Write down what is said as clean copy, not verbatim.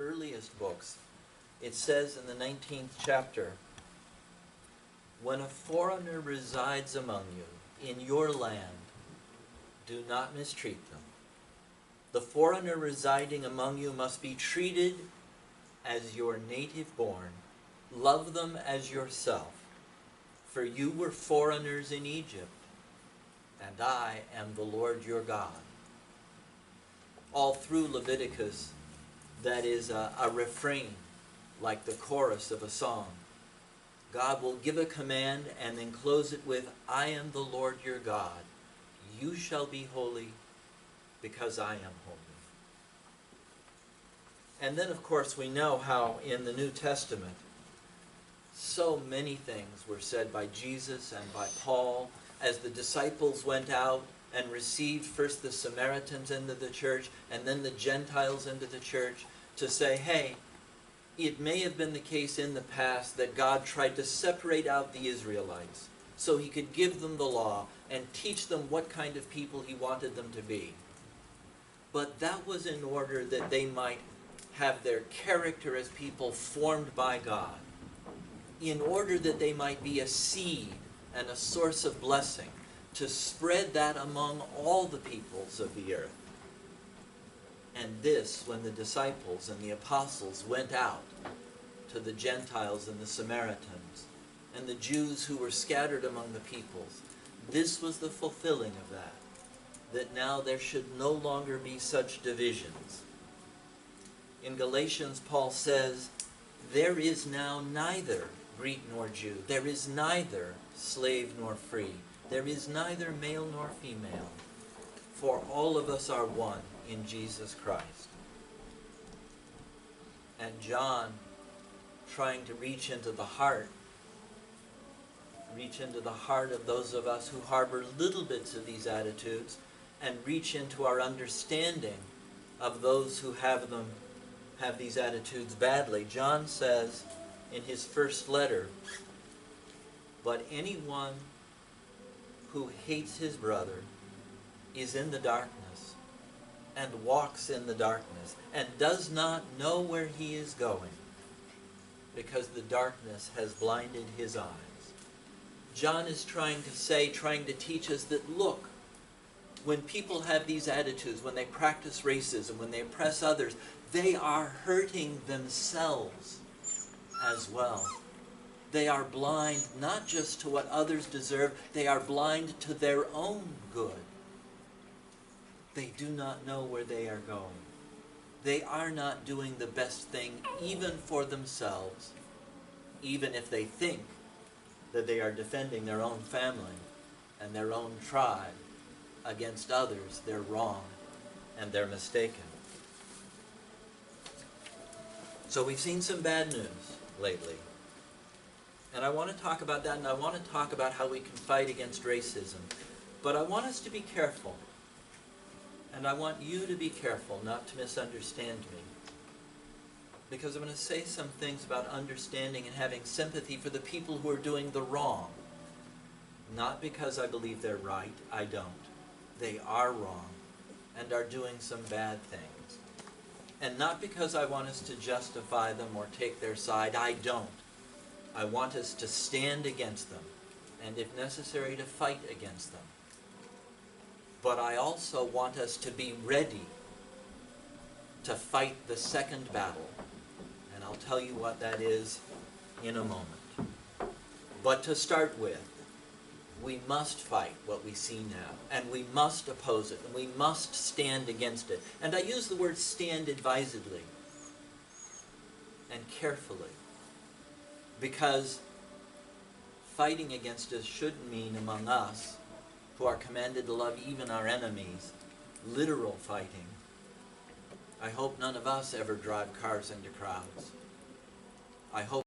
earliest books. It says in the 19th chapter, "When a foreigner resides among you in your land, do not mistreat them. The foreigner residing among you must be treated as your native born. Love them as yourself. For you were foreigners in Egypt, and I am the Lord your God." All through Leviticus, that is a refrain, like the chorus of a song. God will give a command and then close it with, "I am the Lord your God. You shall be holy because I am holy." And then, of course, we know how in the New Testament so many things were said by Jesus and by Paul as the disciples went out and received first the Samaritans into the church and then the Gentiles into the church, to say, hey, it may have been the case in the past that God tried to separate out the Israelites so he could give them the law and teach them what kind of people he wanted them to be. But that was in order that they might have their character as people formed by God, in order that they might be a seed and a source of blessing, to spread that among all the peoples of the earth. And this, when the disciples and the apostles went out to the Gentiles and the Samaritans and the Jews who were scattered among the peoples, this was the fulfilling of that now there should no longer be such divisions. In Galatians, Paul says, "There is now neither Greek nor Jew. There is neither slave nor free. There is neither male nor female. For all of us are one in Jesus Christ." And John, trying to reach into the heart of those of us who harbor little bits of these attitudes, and reach into our understanding of those who have these attitudes badly. John says in his first letter, "But anyone who hates his brother is in the darkness and walks in the darkness and does not know where he is going, because the darkness has blinded his eyes." John is trying to teach us that, look, when people have these attitudes, when they practice racism, when they oppress others, they are hurting themselves as well. They are blind not just to what others deserve, they are blind to their own good. They do not know where they are going. They are not doing the best thing even for themselves, even if they think that they are defending their own family and their own tribe against others. They're wrong and they're mistaken. So we've seen some bad news lately. And I want to talk about that, and I want to talk about how we can fight against racism. But I want us to be careful. And I want you to be careful not to misunderstand me. Because I'm going to say some things about understanding and having sympathy for the people who are doing the wrong. Not because I believe they're right. I don't. They are wrong and are doing some bad things. And not because I want us to justify them or take their side. I don't. I want us to stand against them, and if necessary, to fight against them. But I also want us to be ready to fight the second battle, and I'll tell you what that is in a moment. But to start with, we must fight what we see now, and we must oppose it, and we must stand against it. And I use the word stand advisedly and carefully, because fighting against us shouldn't mean, among us, who are commanded to love even our enemies, literal fighting. I hope none of us ever drive cars into crowds. I hope